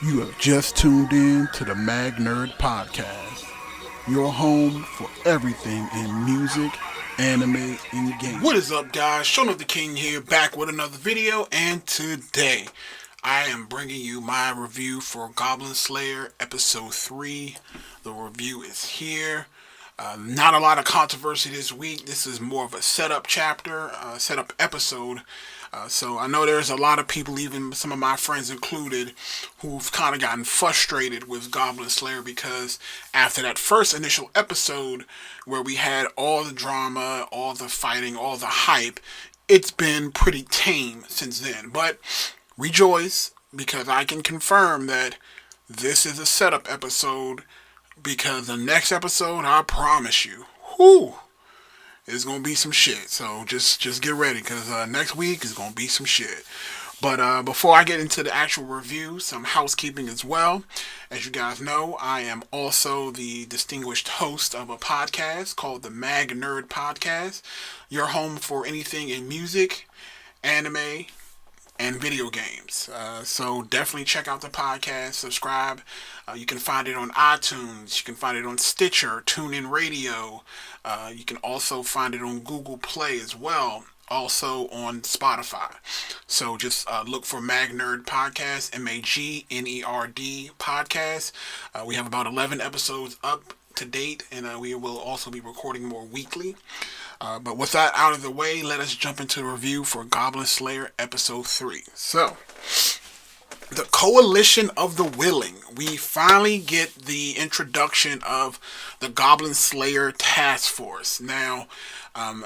You have just tuned in to the Mag Nerd Podcast, your home for everything in music, anime, and games. What is up, guys? Shown of the King here, back with another video, and today I am bringing you my review for Goblin Slayer Episode 3. The review is here. Not a lot of controversy this week. This is more of a setup chapter, setup episode. So I know there's a lot of people, even some of my friends included, who've kind of gotten frustrated with Goblin Slayer because after that first initial episode where we had all the drama, all the fighting, all the hype, it's been pretty tame since then. But rejoice, because I can confirm that this is a setup episode, because the next episode, I promise you, whoo, it's gonna be some shit. So just get ready, because next week is gonna be some shit. But before I get into the actual review, some housekeeping as well. As you guys know, I am also the distinguished host of a podcast called the Mag Nerd Podcast, your home for anything in music, anime, and video games. So definitely check out the podcast, subscribe. You can find it on iTunes, you can find it on Stitcher, TuneIn Radio. You can also find it on Google Play as well, also on Spotify. So just look for Mag Nerd Podcast, MAGNERD Podcast. We have about 11 episodes up to date, and we will also be recording more weekly. But with that out of the way, let us jump into the review for Goblin Slayer Episode 3. So, the Coalition of the Willing. We finally get the introduction of the Goblin Slayer Task Force. Now,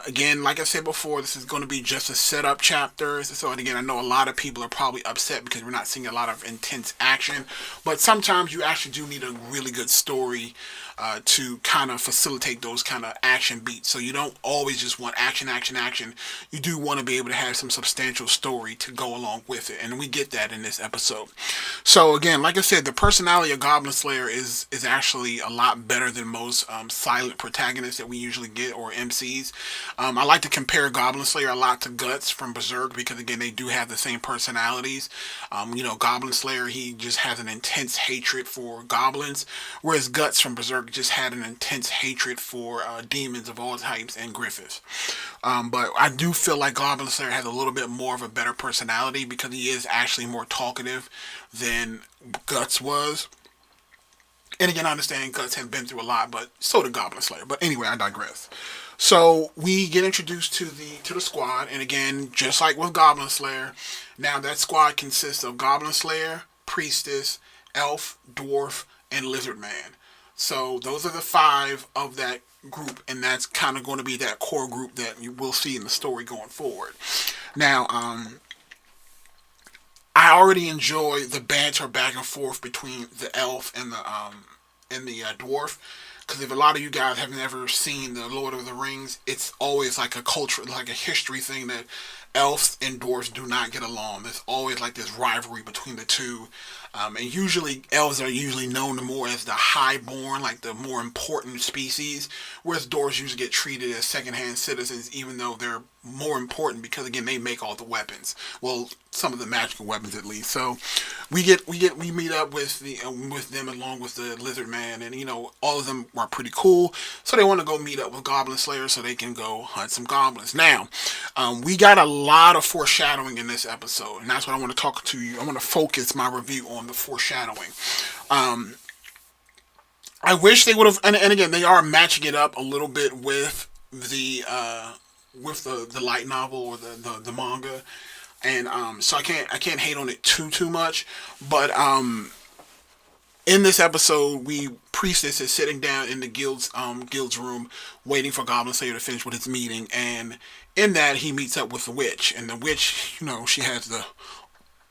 again, like I said before, this is going to be just a setup chapter. So, again, I know a lot of people are probably upset because we're not seeing a lot of intense action. But sometimes you actually do need a really good story to kind of facilitate those kind of action beats. So you don't always just want action, action, action. You do want to be able to have some substantial story to go along with it. And we get that in this episode. So again, like I said, the personality of Goblin Slayer is actually a lot better than most silent protagonists that we usually get, or MCs. I like to compare Goblin Slayer a lot to Guts from Berserk, because again, they do have the same personalities. Goblin Slayer, he just has an intense hatred for goblins, whereas Guts from Berserk just had an intense hatred for demons of all types and Griffiths. But I do feel like Goblin Slayer has a little bit more of a better personality, because he is actually more talkative than Guts was. And again, I understand Guts had been through a lot, but so did Goblin Slayer. But anyway, I digress. So we get introduced to the squad, and again, just like with Goblin Slayer, now that squad consists of Goblin Slayer, Priestess, Elf, Dwarf, and Lizard Man. So those are the 5 of that group, and that's kind of going to be that core group that you will see in the story going forward. Now, I already enjoy the banter back and forth between the elf and the dwarf. Because if a lot of you guys haven't ever seen the Lord of the Rings, it's always like a culture, like a history thing, that elves and dwarves do not get along. There's always like this rivalry between the two. And usually elves are usually known more as the highborn, like the more important species, whereas dwarves usually get treated as secondhand citizens, even though they're more important, because again, they make all the weapons. Well, some of the magical weapons at least. So we meet up with them along with the Lizard Man, and all of them are pretty cool. So they want to go meet up with Goblin Slayer so they can go hunt some goblins. Now, we got a lot of foreshadowing in this episode, and that's what I want to talk to you. I want to focus my review on the foreshadowing. I wish they would have, and again, they are matching it up a little bit with the light novel, or the manga, and so I can't hate on it too much. But in this episode, Priestess is sitting down in the guild's room, waiting for Goblin Slayer to finish with his meeting, and in that he meets up with the witch, and the witch, she has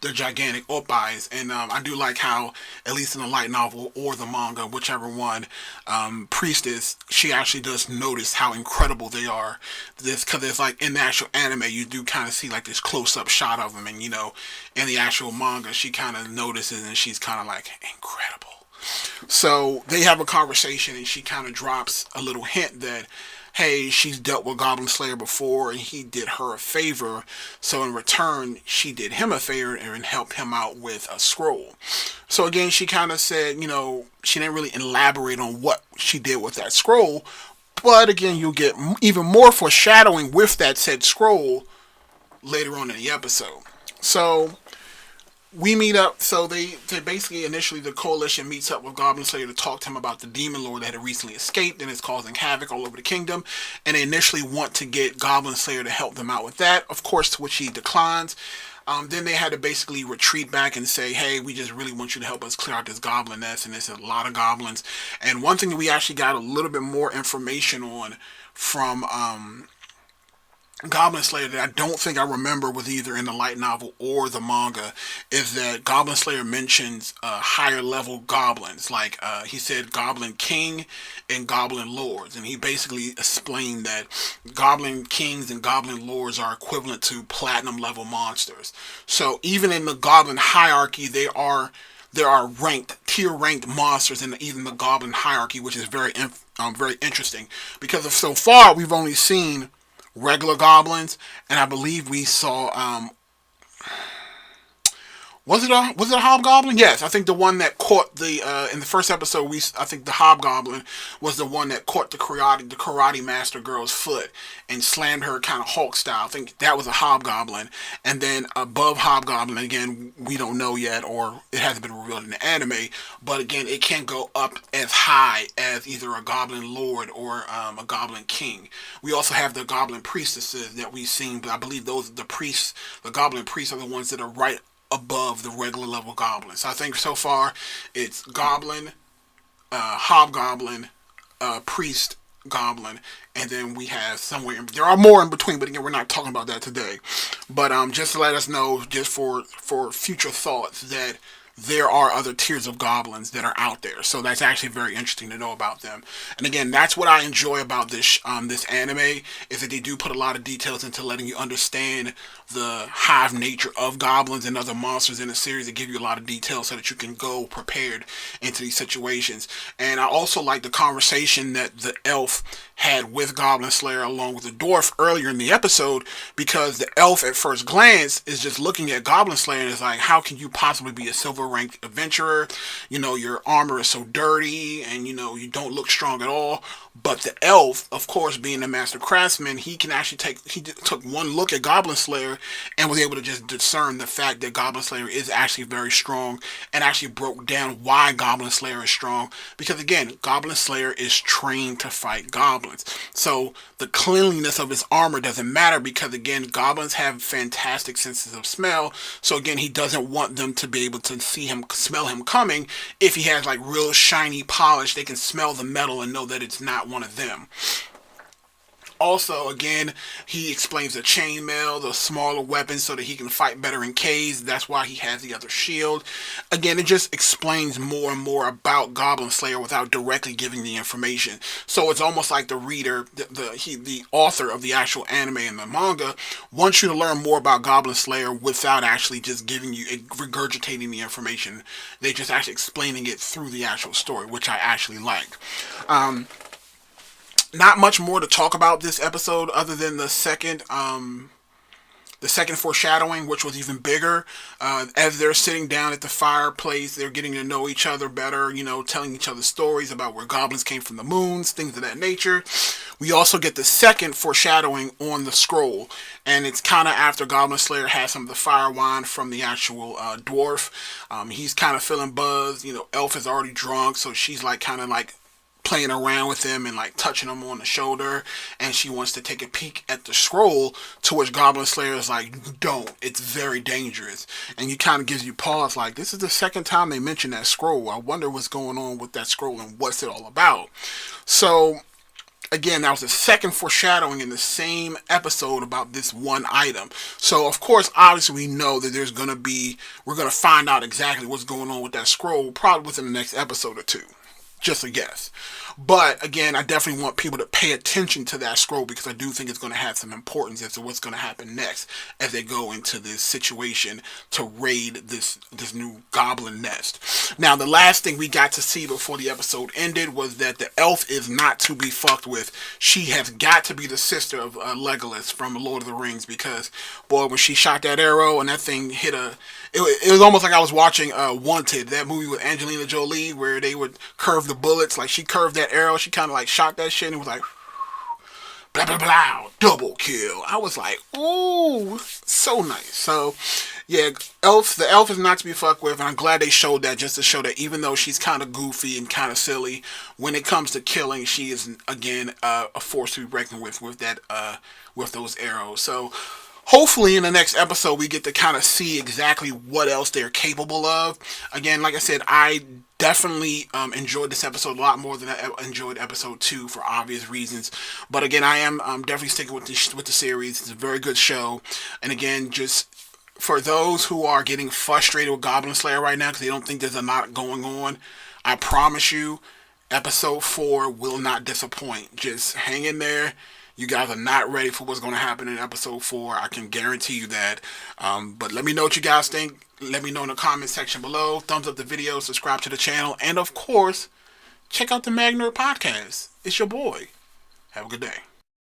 the gigantic up eyes, and I do like how, at least in the light novel or the manga, whichever one, Priestess, she actually does notice how incredible they are. This, because it's like in the actual anime, you do kind of see like this close-up shot of them, and in the actual manga, she kind of notices, and she's kind of like, incredible. So they have a conversation, and she kind of drops a little hint that, hey, she's dealt with Goblin Slayer before, and he did her a favor, so in return, she did him a favor and helped him out with a scroll. So again, she kind of said, she didn't really elaborate on what she did with that scroll. But again, you'll get even more foreshadowing with that said scroll later on in the episode. So we meet up. So they basically initially the coalition meets up with Goblin Slayer to talk to him about the demon lord that had recently escaped and is causing havoc all over the kingdom. And they initially want to get Goblin Slayer to help them out with that, of course, to which he declines. Then they had to basically retreat back and say, hey, we just really want you to help us clear out this goblin nest, and there's a lot of goblins. And one thing that we actually got a little bit more information on from Goblin Slayer that I don't think I remember was either in the light novel or the manga is that Goblin Slayer mentions higher level goblins. Like he said Goblin King and Goblin Lords. And he basically explained that Goblin Kings and Goblin Lords are equivalent to platinum level monsters. So even in the Goblin hierarchy, there are tier ranked monsters in even the Goblin hierarchy, which is very interesting because so far we've only seen regular goblins, and I believe we saw was it a hobgoblin? Yes, I think the one that caught the in the first episode I think the hobgoblin was the one that caught the karate master girl's foot and slammed her kind of Hulk style. I think that was a hobgoblin. And then above hobgoblin, again, we don't know yet, or it hasn't been revealed in the anime, but again, it can go up as high as either a goblin lord or a goblin king. We also have the goblin priestesses that we've seen, but I believe those the goblin priests are the ones that are right above the regular level goblins. So I think so far it's goblin, hobgoblin, priest, goblin, and then we have there are more in between, but again, we're not talking about that today. But just to let us know, just for future thoughts, that there are other tiers of goblins that are out there. So that's actually very interesting to know about them. And again, that's what I enjoy about this anime, is that they do put a lot of details into letting you understand the hive nature of goblins and other monsters in the series. They give you a lot of details so that you can go prepared into these situations. And I also like the conversation that the elf had with Goblin Slayer along with the dwarf earlier in the episode, because the elf at first glance is just looking at Goblin Slayer and is like, how can you possibly be a silver ranked adventurer? Your armor is so dirty and you don't look strong at all. But the elf, of course, being a master craftsman, he took one look at Goblin Slayer and was able to just discern the fact that Goblin Slayer is actually very strong, and actually broke down why Goblin Slayer is strong. Because again, Goblin Slayer is trained to fight goblins. So the cleanliness of his armor doesn't matter, because again, goblins have fantastic senses of smell. So again, he doesn't want them to be able to smell him coming. If he has like real shiny polish, they can smell the metal and know that it's not one of them. Also, again, he explains the chainmail, the smaller weapons, so that he can fight better in caves. That's why he has the other shield. Again, it just explains more and more about Goblin Slayer without directly giving the information. So it's almost like the reader, the author of the actual anime and the manga, wants you to learn more about Goblin Slayer without actually just regurgitating the information. They're just actually explaining it through the actual story, which I actually like. Not much more to talk about this episode other than the second foreshadowing, which was even bigger. As they're sitting down at the fireplace, they're getting to know each other better, telling each other stories about where goblins came from the moons, things of that nature. We also get the second foreshadowing on the scroll, and it's kind of after Goblin Slayer has some of the fire wine from the actual dwarf. He's kind of feeling buzzed. Elf is already drunk, so she's kind of playing around with him and touching him on the shoulder, and she wants to take a peek at the scroll, to which Goblin Slayer is like, don't, it's very dangerous. And he kind of gives you pause, like, this is the second time they mention that scroll. I wonder what's going on with that scroll and what's it all about. So again, that was the second foreshadowing in the same episode about this one item. So of course, obviously, we know that we're going to find out exactly what's going on with that scroll probably within the next episode or two. Just a guess. But again, I definitely want people to pay attention to that scroll, because I do think it's going to have some importance as to what's going to happen next as they go into this situation to raid this new goblin nest. Now, the last thing we got to see before the episode ended was that the elf is not to be fucked with. She has got to be the sister of Legolas from Lord of the Rings, because, boy, when she shot that arrow and that thing hit it was almost like I was watching Wanted, that movie with Angelina Jolie, where they would curve the bullets. Like, she curved that arrow, she kind of like shot that shit and was like, blah blah blah, double kill. I was like, ooh, so nice. So yeah, the elf is not to be fucked with, and I'm glad they showed that, just to show that even though she's kind of goofy and kind of silly, when it comes to killing, she is again a force to be reckoned with that with those arrows. So hopefully in the next episode we get to kind of see exactly what else they're capable of. Again, like I said, I definitely enjoyed this episode a lot more than I enjoyed episode 2 for obvious reasons. But again, I am definitely sticking with the series. It's a very good show. And again, just for those who are getting frustrated with Goblin Slayer right now because they don't think there's a lot going on, I promise you, episode 4 will not disappoint. Just hang in there. You guys are not ready for what's going to happen in episode 4. I can guarantee you that. But let me know what you guys think. Let me know in the comment section below. Thumbs up the video, subscribe to the channel, and of course, check out the Mag Nerd Podcast. It's your boy. Have a good day.